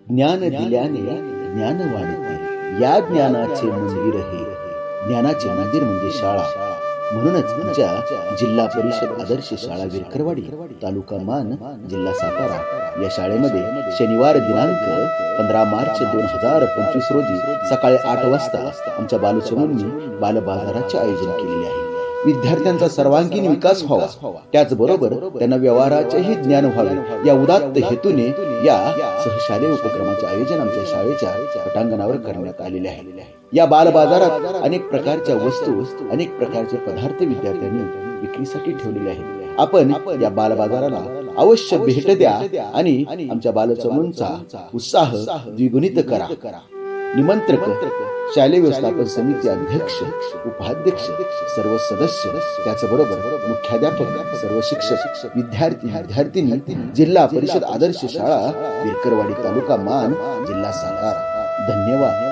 ज्ञान दिल्याने ज्ञान वाढते, या ज्ञानाचे मंदिर हे. ज्ञानाचे मंदिर म्हणजे शाळा. म्हणूनच आमच्या जिल्हा परिषद आदर्श शाळा विरकरवाडी, तालुका मान, जिल्हा सातारा या शाळेमध्ये शनिवार दिनांक 15 मार्च 2025 रोजी सकाळी 8 वाजता आमच्या बालचमूंनी बालबाजाराचे आयोजन केलेले आहे. विद्यार्थ्यांचा सर्वांगीण विकास व्हावा, त्याचबरोबर त्यांना व्यवहाराचेही ज्ञान व्हावे या उदात्त हेतूने या सहशालेय उपक्रमाचे आयोजन आमच्या शाळेच्या पटांगणावर करण्यात आलेले आहे. या बालबाजारात अनेक प्रकारच्या वस्तू, अनेक प्रकारचे पदार्थ विद्यार्थ्यांनी विक्रीसाठी ठेवलेले आहेत. आपण या बालबाजाराला अवश्य भेट द्या आणि आमच्या बालचमूंचा उत्साह द्विगुणित करा. निमंत्रक शालेय व्यवस्थापन समिती अध्यक्ष, उपाध्यक्ष, सर्व सदस्य, त्याचबरोबर मुख्याध्यापक, सर्व शिक्षक, विद्यार्थी विद्यार्थिनी, जिल्हा परिषद आदर्श शाळा विरकरवाडी, तालुका मान, जिल्हा सातारा. धन्यवाद.